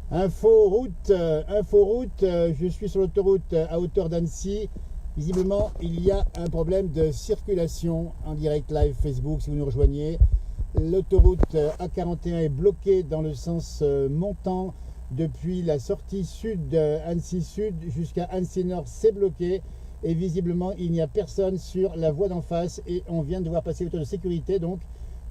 Inforoute, je suis sur l'autoroute à hauteur d'Annecy. Visiblement, il y a un problème de circulation en direct live Facebook si vous nous rejoignez. L'autoroute A41 est bloquée dans le sens montant depuis la sortie sud Annecy Sud jusqu'à Annecy Nord, c'est bloqué. Et visiblement, il n'y a personne sur la voie d'en face et on vient de devoir passer l'auto de sécurité. Donc,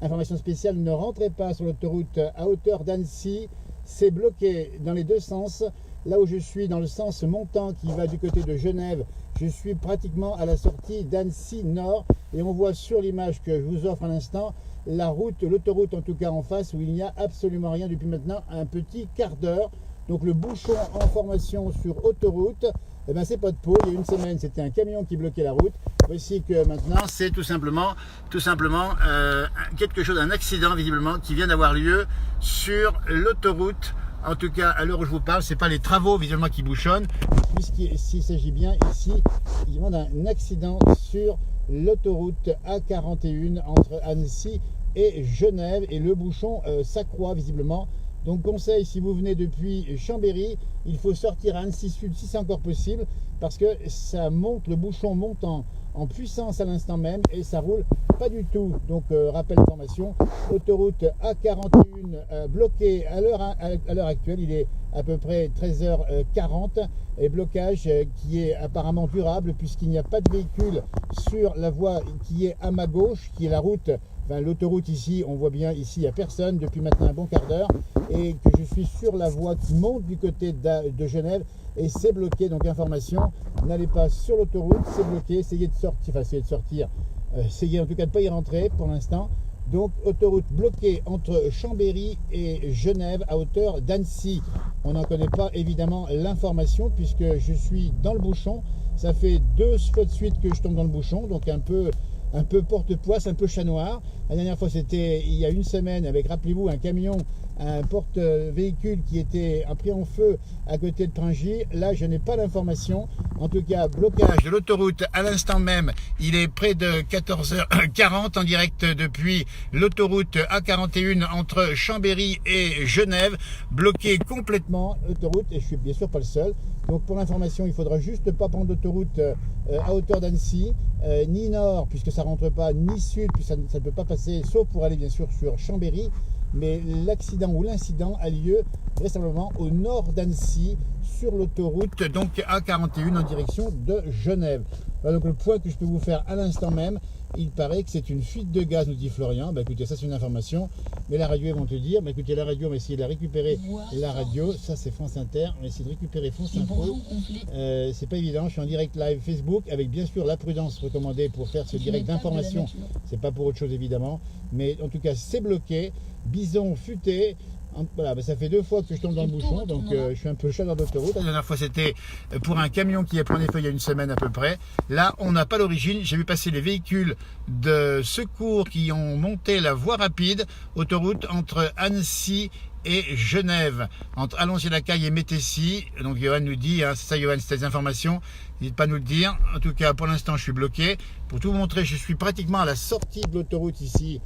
information spéciale, ne rentrez pas sur l'autoroute à hauteur d'Annecy. C'est bloqué dans les deux sens. Là où je suis, dans le sens montant qui va du côté de Genève, je suis pratiquement à la sortie d'Annecy Nord. Et on voit sur l'image que je vous offre à l'instant, la route, l'autoroute en tout cas en face, où il n'y a absolument rien depuis maintenant un petit quart d'heure. Donc le bouchon en formation sur autoroute, eh ben c'est pas de peau. Il y a une semaine, c'était un camion qui bloquait la route. Voici que maintenant, c'est tout simplement quelque chose, un accident visiblement qui vient d'avoir lieu sur l'autoroute. En tout cas, à l'heure où je vous parle, c'est pas les travaux visiblement qui bouchonnent, puisqu'il s'agit bien ici évidemment d'un accident sur l'autoroute A41 entre Annecy et Genève, et le bouchon s'accroît visiblement. Donc conseil, si vous venez depuis Chambéry, il faut sortir à Annecy Sud si c'est encore possible, parce que ça monte, le bouchon monte en puissance à l'instant même et ça roule pas du tout. Donc rappel d'information, autoroute A41 bloquée à l'heure actuelle, il est à peu près 13h40, et blocage qui est apparemment durable puisqu'il n'y a pas de véhicule sur la voie qui est à ma gauche, qui est la route. Enfin, l'autoroute ici, on voit bien ici, il n'y a personne depuis maintenant un bon quart d'heure, et que je suis sur la voie qui monte du côté de Genève et c'est bloqué. Donc information, n'allez pas sur l'autoroute, c'est bloqué, essayez en tout cas de ne pas y rentrer pour l'instant. Donc autoroute bloquée entre Chambéry et Genève à hauteur d'Annecy. On n'en connaît pas évidemment l'information puisque je suis dans le bouchon. Ça fait 2 fois de suite que je tombe dans le bouchon, donc un peu porte-poisse, un peu chat noir. La dernière fois, c'était il y a une semaine avec, rappelez-vous, un camion, un porte-véhicule qui était pris en feu à côté de Pringy. Là, je n'ai pas l'information. En tout cas, blocage de l'autoroute à l'instant même. Il est près de 14h40 en direct depuis l'autoroute A41 entre Chambéry et Genève. Bloqué complètement l'autoroute, et je suis bien sûr pas le seul. Donc pour l'information, il faudra juste pas prendre l'autoroute à hauteur d'Annecy, ni nord puisque ça rentre pas, ni sud puisque ça ne peut pas passer, sauf pour aller bien sûr sur Chambéry. Mais l'accident ou l'incident a lieu vraisemblablement au nord d'Annecy sur l'autoroute donc A41 en direction de Genève. Voilà donc le point que je peux vous faire à l'instant même. Il paraît que c'est une fuite de gaz, nous dit Florian. Bah écoutez, ça c'est une information, mais la radio, ils vont te dire. Bah écoutez, la radio, on va essayer de la récupérer. La radio, ça c'est France Inter, on va essayer de récupérer France Info. C'est pas évident, je suis en direct live Facebook, avec bien sûr la prudence recommandée pour faire ce direct d'information. C'est pas pour autre chose évidemment, mais en tout cas c'est bloqué. Bison futé. Voilà, bah ça fait 2 fois que je tombe dans le bouchon, donc je suis un peu chat dans l'autoroute. La dernière fois, c'était pour un camion qui a pris en effet il y a une semaine à peu près. Là, on n'a pas l'origine. J'ai vu passer les véhicules de secours qui ont monté la voie rapide, autoroute entre Annecy et Genève, entre Allons-sur-la-Caille et Métessy. Donc Johan nous dit, hein, c'est ça Johan, c'est des informations, n'hésite pas à nous le dire. En tout cas, pour l'instant, je suis bloqué. Pour tout vous montrer, je suis pratiquement à la sortie de l'autoroute ici.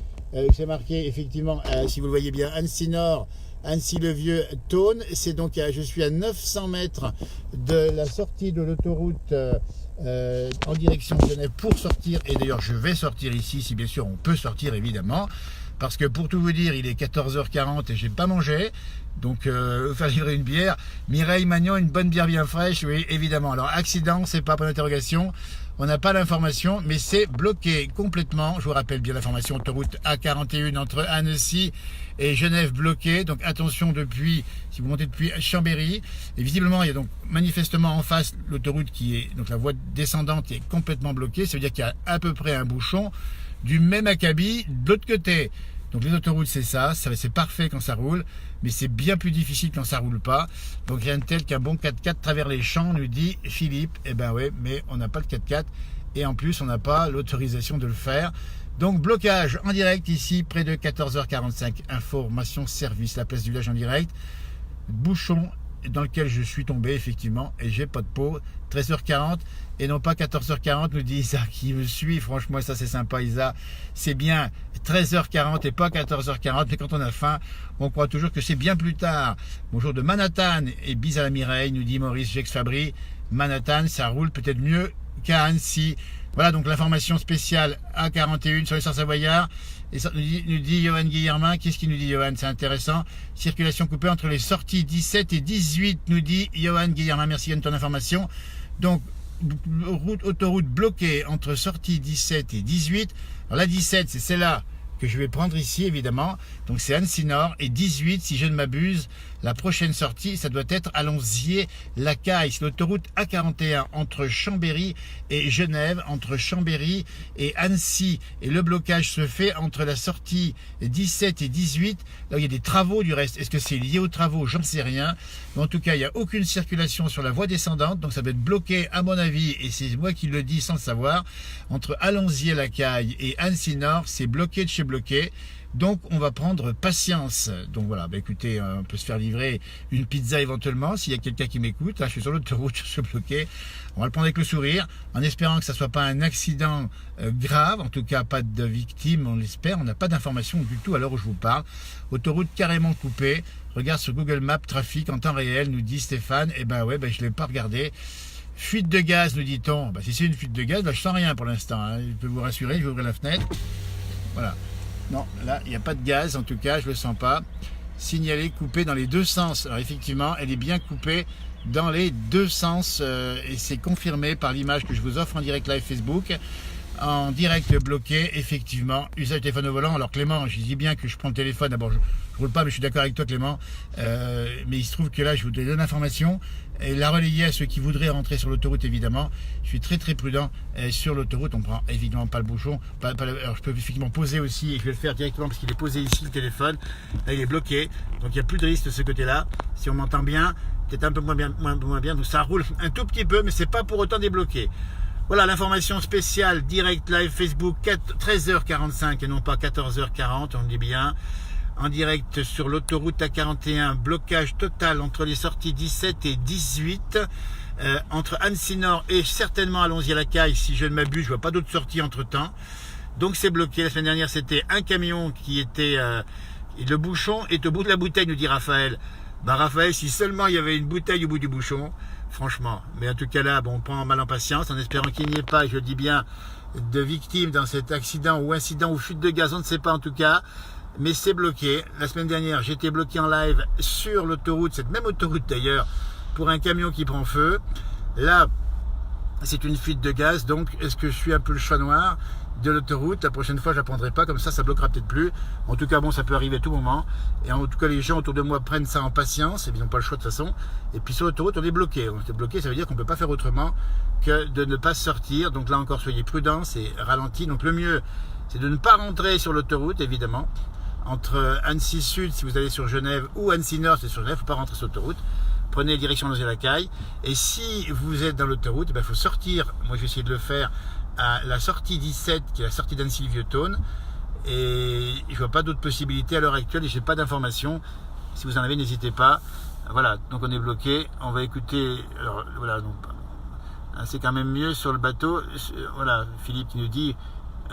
C'est marqué effectivement, si vous le voyez bien, Annecy Nord, Annecy-le-Vieux, Thônes. C'est donc, je suis à 900 mètres de la sortie de l'autoroute en direction de Genève pour sortir. Et d'ailleurs, je vais sortir ici, si bien sûr on peut sortir évidemment. Parce que pour tout vous dire, il est 14h40 et j'ai pas mangé. Donc, faire livrer une bière. Mireille Magnon, une bonne bière bien fraîche, oui, évidemment. Alors, accident, c'est pas pour l'interrogation. On n'a pas l'information, mais c'est bloqué complètement. Je vous rappelle bien l'information, autoroute A41 entre Annecy et Genève bloquée. Donc attention si vous montez depuis Chambéry. Et visiblement, il y a donc manifestement en face l'autoroute qui est, donc la voie descendante qui est complètement bloquée. Ça veut dire qu'il y a à peu près un bouchon du même acabit de l'autre côté. Donc les autoroutes, c'est ça, c'est parfait quand ça roule, mais c'est bien plus difficile quand ça roule pas. Donc rien de tel qu'un bon 4x4 travers les champs, nous dit Philippe. Eh ben ouais, mais on n'a pas le 4x4 et en plus on n'a pas l'autorisation de le faire. Donc blocage en direct ici, près de 14h45. Information service, la place du village en direct. Bouchon dans lequel je suis tombé effectivement et j'ai pas de peau. 13h40 et non pas 14h40 nous dit Isa qui me suit. Franchement ça c'est sympa Isa, c'est bien 13h40 et pas 14h40, mais quand on a faim on croit toujours que c'est bien plus tard. Bonjour de Manhattan et bis à la Mireille nous dit Maurice Gex Fabry. Manhattan ça roule peut-être mieux qu'à Annecy. Voilà donc l'information spéciale A41 sur les Savoyards. Et ça nous dit Johan Guillermin. Qu'est-ce qu'il nous dit Johan? C'est intéressant. Circulation coupée entre les sorties 17 et 18 nous dit Johan Guillermin. Merci de ton information. Donc autoroute bloquée entre sorties 17 et 18. Alors la 17 c'est celle-là que je vais prendre ici évidemment, donc c'est Annecy Nord, et 18 si je ne m'abuse, la prochaine sortie ça doit être Allonzier-Lacaille, c'est l'autoroute A41 entre Chambéry et Genève, entre Chambéry et Annecy, et le blocage se fait entre la sortie 17 et 18, là il y a des travaux du reste, est-ce que c'est lié aux travaux, j'en sais rien, mais en tout cas il n'y a aucune circulation sur la voie descendante, donc ça doit être bloqué à mon avis, et c'est moi qui le dis sans le savoir, entre Allonzier-Lacaille et Annecy Nord, c'est bloqué de chez bloqué, donc on va prendre patience. Donc voilà, bah écoutez, on peut se faire livrer une pizza éventuellement s'il y a quelqu'un qui m'écoute. Là je suis sur l'autoroute, je suis bloqué, on va le prendre avec le sourire en espérant que ça soit pas un accident grave, en tout cas pas de victime, on l'espère. On n'a pas d'informations du tout à l'heure où je vous parle. Autoroute carrément coupée, regarde sur Google Maps, trafic en temps réel nous dit Stéphane. Et ben ouais, ben je l'ai pas regardé. Fuite de gaz nous dit-on. Bah, si c'est une fuite de gaz, bah, je sens rien pour l'instant, hein. Je peux vous rassurer, je vais ouvrir la fenêtre. Voilà. Non, là, il n'y a pas de gaz, en tout cas, je ne le sens pas. Signalé, coupé dans les deux sens. Alors, effectivement, elle est bien coupée dans les deux sens. Et c'est confirmé par l'image que je vous offre en direct live Facebook. En direct bloqué, effectivement, usage téléphone au volant. Alors, Clément, je dis bien que je prends le téléphone. D'abord, je ne roule pas, mais je suis d'accord avec toi, Clément. Mais il se trouve que là, je vous donne l'information. Et la relayer à ceux qui voudraient rentrer sur l'autoroute, évidemment. Je suis très très prudent sur l'autoroute. On prend évidemment pas le bouchon. Alors je peux effectivement poser aussi, et je vais le faire directement parce qu'il est posé ici le téléphone. Là il est bloqué, donc il n'y a plus de risque de ce côté-là. Si on m'entend bien, peut-être un peu moins bien. Donc ça roule un tout petit peu, mais c'est pas pour autant débloqué. Voilà l'information spéciale, direct live Facebook, 13h45 et non pas 14h40, on le dit bien. En direct sur l'autoroute A41, blocage total entre les sorties 17 et 18, entre Annecy Nord et certainement Allonzier-Lacaille, si je ne m'abuse, je vois pas d'autres sorties entre temps. Donc c'est bloqué. La semaine dernière c'était un camion qui était, le bouchon est au bout de la bouteille, nous dit Raphaël. Bah Raphaël, si seulement il y avait une bouteille au bout du bouchon, franchement. Mais en tout cas là, bon, on prend mal en patience, en espérant qu'il n'y ait pas, je dis bien, de victimes dans cet accident ou incident ou fuite de gaz, on ne sait pas en tout cas. Mais c'est bloqué. La semaine dernière, j'étais bloqué en live sur l'autoroute, cette même autoroute d'ailleurs, pour un camion qui prend feu. Là, c'est une fuite de gaz, donc est-ce que je suis un peu le chat noir de l'autoroute? La prochaine fois, je ne la prendrai pas, comme ça bloquera peut-être plus. En tout cas, bon, ça peut arriver à tout moment. Et en tout cas, les gens autour de moi prennent ça en patience, et ils n'ont pas le choix de toute façon. Et puis sur l'autoroute, on est bloqué. On est bloqué, ça veut dire qu'on ne peut pas faire autrement que de ne pas sortir. Donc là encore, soyez prudents, c'est ralenti. Donc le mieux, c'est de ne pas rentrer sur l'autoroute, évidemment. Entre Annecy Sud, si vous allez sur Genève, ou Annecy Nord, c'est sur Genève, il ne faut pas rentrer sur l'autoroute. Prenez direction Allonzier-Lacaille. Et si vous êtes dans l'autoroute, il faut sortir. Moi, je vais essayer de le faire à la sortie 17, qui est la sortie d'Annecy-le-Vieux-Tône. Et je ne vois pas d'autres possibilités à l'heure actuelle et je n'ai pas d'informations. Si vous en avez, n'hésitez pas. Voilà, donc on est bloqué. On va écouter. Alors, voilà, donc c'est quand même mieux sur le bateau. Voilà, Philippe qui nous dit.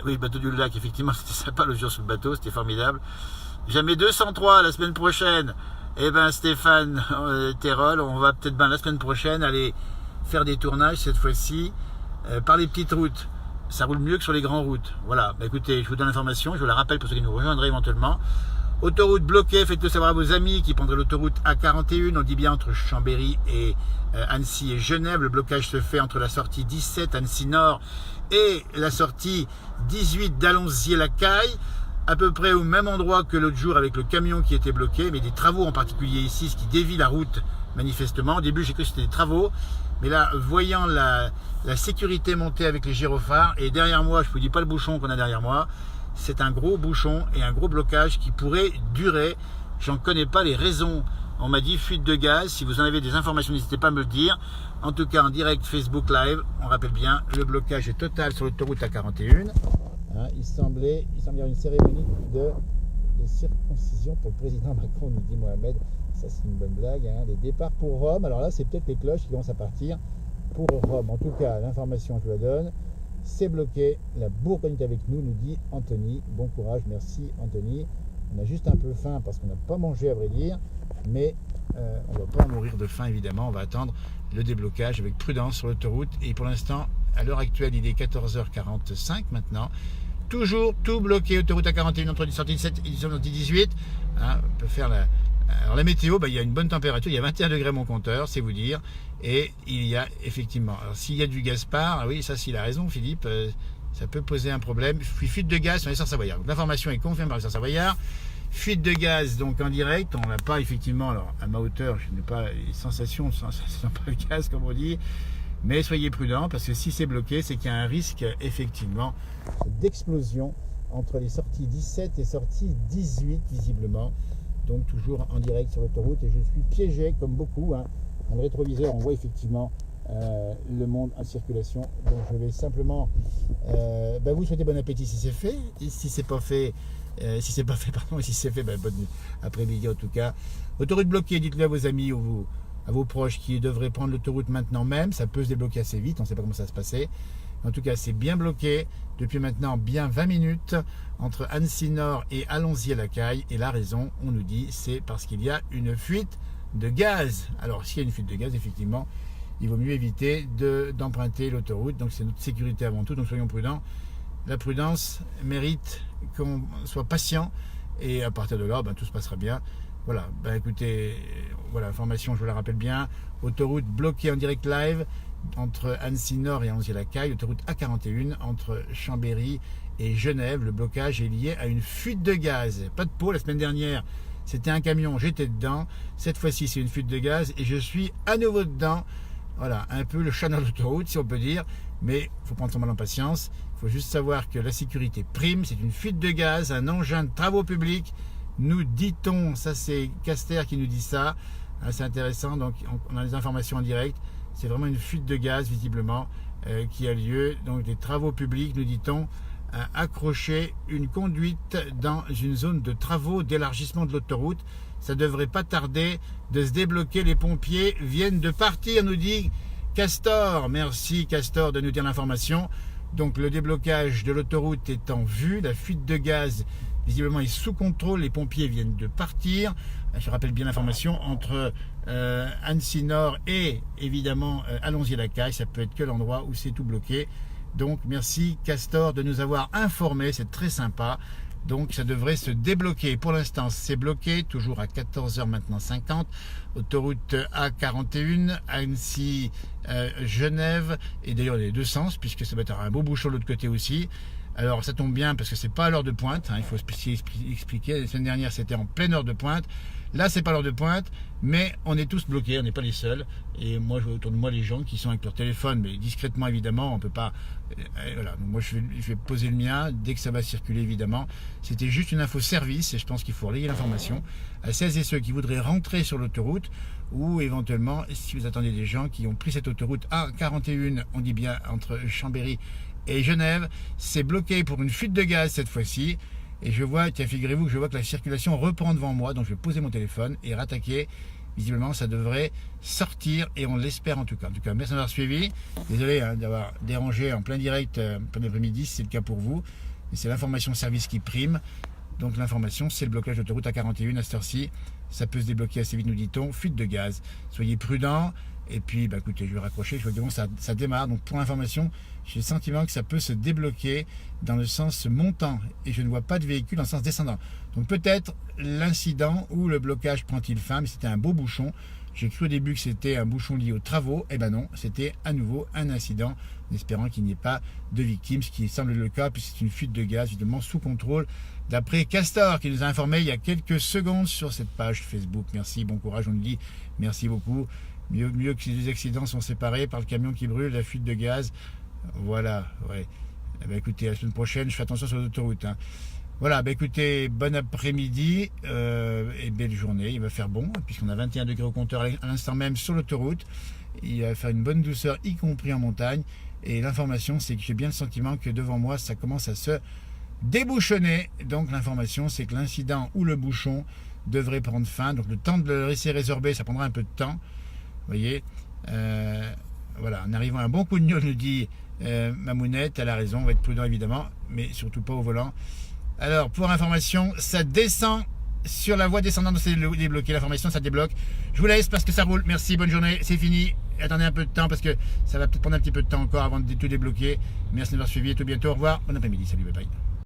Oui, le bateau du lac, effectivement, c'était sympa le jour sur le bateau, c'était formidable. Jamais 203 la semaine prochaine. Eh ben Stéphane Terrol, on va peut-être la semaine prochaine aller faire des tournages cette fois-ci par les petites routes. Ça roule mieux que sur les grandes routes. Voilà, bah, écoutez, je vous donne l'information, je vous la rappelle pour ceux qui nous rejoindraient éventuellement. Autoroute bloquée, faites-le savoir à vos amis qui prendraient l'autoroute A41, on dit bien entre Chambéry et Annecy et Genève. Le blocage se fait entre la sortie 17 Annecy Nord et la sortie 18 d'Allonzier-Lacaille, à peu près au même endroit que l'autre jour avec le camion qui était bloqué, mais des travaux en particulier ici, ce qui dévie la route manifestement. Au début j'ai cru que c'était des travaux, mais là voyant la sécurité monter avec les gyrophares, et derrière moi, je ne vous dis pas le bouchon qu'on a derrière moi, c'est un gros bouchon et un gros blocage qui pourrait durer. J'en connais pas les raisons. On m'a dit fuite de gaz. Si vous en avez des informations, n'hésitez pas à me le dire. En tout cas, en direct Facebook Live, on rappelle bien, le blocage est total sur l'autoroute A41. Hein, il semblait y avoir une cérémonie de de circoncision pour le président Macron, nous dit Mohamed. Ça, c'est une bonne blague. Hein. Les départs pour Rome. Alors là, c'est peut-être les cloches qui commencent à partir pour Rome. En tout cas, l'information, je vous la donne. C'est bloqué. La Bourgogne est avec nous dit Anthony. Bon courage. Merci, Anthony. On a juste un peu faim parce qu'on n'a pas mangé, à vrai dire. Mais on ne va pas mourir de faim, évidemment. On va attendre le déblocage avec prudence sur l'autoroute. Et pour l'instant, à l'heure actuelle, il est 14h45 maintenant. Toujours tout bloqué, autoroute A41 entre 17 et 18. Hein, on peut faire la... Alors la météo, il y a une bonne température, il y a 21 degrés mon compteur, c'est vous dire. Et il y a effectivement, alors s'il y a du Gaspard, oui, ça s'il a raison Philippe, ça peut poser un problème. Fuite de gaz sur les Savoyard. L'information est confirmée par les Savoyard. Fuite de gaz donc en direct, on n'a pas effectivement, alors à ma hauteur, je n'ai pas les sensations, ça sent pas le gaz comme on dit. Mais soyez prudents parce que si c'est bloqué, c'est qu'il y a un risque effectivement d'explosion entre les sorties 17 et sorties 18 visiblement. Donc toujours en direct sur l'autoroute et je suis piégé comme beaucoup. Hein. Dans le rétroviseur, on voit effectivement le monde en circulation. Donc je vais simplement vous souhaiter bon appétit si c'est fait. Et si c'est pas fait, si c'est fait, bonne après-midi en tout cas. Autoroute bloquée, dites-le à vos amis ou à vos proches qui devraient prendre l'autoroute maintenant même. Ça peut se débloquer assez vite, on ne sait pas comment ça va se passer. En tout cas, c'est bien bloqué depuis maintenant bien 20 minutes entre Annecy-Nord et Allonzier-la-Caille. Et la raison, on nous dit, c'est parce qu'il y a une fuite de gaz. Alors, s'il y a une fuite de gaz, effectivement, il vaut mieux éviter d'emprunter l'autoroute. Donc, c'est notre sécurité avant tout, donc soyons prudents. La prudence mérite qu'on soit patient et à partir de là, tout se passera bien. Voilà, écoutez, voilà, l'information, je vous la rappelle bien. Autoroute bloquée en direct live entre Annecy-Nord et Allonzier-la-Caille, autoroute A41 entre Chambéry et Genève. Le blocage est lié à une fuite de gaz. Pas de peau, la semaine dernière, c'était un camion, j'étais dedans. Cette fois-ci, c'est une fuite de gaz et je suis à nouveau dedans. Voilà, un peu le chat dans l'autoroute, si on peut dire. Mais il faut prendre son mal en patience. Il faut juste savoir que la sécurité prime. C'est une fuite de gaz, un engin de travaux publics. Nous dit-on, ça c'est Caster qui nous dit ça. C'est intéressant, donc on a les informations en direct. C'est vraiment une fuite de gaz visiblement qui a lieu. Donc des travaux publics, nous dit-on, accrocher une conduite dans une zone de travaux d'élargissement de l'autoroute. Ça ne devrait pas tarder de se débloquer. Les pompiers viennent de partir, nous dit Castor. Merci Castor de nous dire l'information. Donc le déblocage de l'autoroute est en vue. La fuite de gaz visiblement est sous contrôle. Les pompiers viennent de partir. Je rappelle bien l'information entre Annecy-Nord et évidemment Allonzier-la-Caille. Ça peut être que l'endroit où c'est tout bloqué. Donc merci Castor de nous avoir informés. C'est très sympa. Donc ça devrait se débloquer. Pour l'instant, c'est bloqué, toujours à 14h maintenant 50. Autoroute A41, Annecy, Genève. Et d'ailleurs, les deux sens, puisque ça va être un beau bouchon de l'autre côté aussi. Alors ça tombe bien parce que c'est pas à l'heure de pointe, il faut expliquer. La semaine dernière, c'était en pleine heure de pointe. Là, c'est pas l'heure de pointe, mais on est tous bloqués, on n'est pas les seuls. Et moi, je vois autour de moi les gens qui sont avec leur téléphone, mais discrètement évidemment, on peut pas. Voilà. Donc moi, je vais poser le mien dès que ça va circuler évidemment. C'était juste une info service et je pense qu'il faut relayer l'information à celles et ceux qui voudraient rentrer sur l'autoroute ou éventuellement, si vous attendez des gens qui ont pris cette autoroute A41, on dit bien entre Chambéry et Genève, c'est bloqué pour une fuite de gaz cette fois-ci. Et je vois, figurez-vous que je vois que la circulation reprend devant moi, donc je vais poser mon téléphone et rattaquer. Visiblement, ça devrait sortir et on l'espère en tout cas. En tout cas, merci d'avoir suivi. Désolé d'avoir dérangé en plein direct pendant l'après-midi, si c'est le cas pour vous. Mais c'est l'information service qui prime. Donc l'information, c'est le blocage d'autoroute A41 à cette heure-ci. Ça peut se débloquer assez vite, nous dit-on. Fuite de gaz. Soyez prudents. Et puis, écoutez, je vais raccrocher. Je vois que bon, ça démarre. Donc pour l'information, j'ai le sentiment que ça peut se débloquer dans le sens montant. Et je ne vois pas de véhicule dans le sens descendant. Donc peut-être l'incident ou le blocage prend-il fin. Mais c'était un beau bouchon. J'ai cru au début que c'était un bouchon lié aux travaux. Eh ben non, c'était à nouveau un incident. En espérant qu'il n'y ait pas de victimes. Ce qui semble le cas, puisque c'est une fuite de gaz, évidemment, sous contrôle. D'après Castor, qui nous a informé il y a quelques secondes sur cette page Facebook. Merci, bon courage, on nous dit. Merci beaucoup. Mieux que si les accidents sont séparés par le camion qui brûle, la fuite de gaz. Voilà, ouais. Écoutez, la semaine prochaine, je fais attention sur l'autoroute. Voilà, écoutez, bon après-midi et belle journée. Il va faire bon, puisqu'on a 21 degrés au compteur à l'instant même sur l'autoroute. Il va faire une bonne douceur, y compris en montagne. Et l'information, c'est que j'ai bien le sentiment que devant moi, ça commence à se débouchonné. Donc l'information, c'est que l'incident ou le bouchon devrait prendre fin. Donc le temps de le laisser résorber, ça prendra un peu de temps. Vous voyez, voilà, en arrivant à un bon coup de gnôle, nous dit Mamounette, elle a raison, on va être prudent évidemment, mais surtout pas au volant. Alors, pour information, ça descend sur la voie descendante, c'est débloqué. L'information, ça débloque. Je vous laisse parce que ça roule. Merci, bonne journée, c'est fini. Attendez un peu de temps parce que ça va peut-être prendre un petit peu de temps encore avant de tout débloquer. Merci de m'avoir suivi et tout bientôt. Au revoir, bon après-midi, salut, bye bye.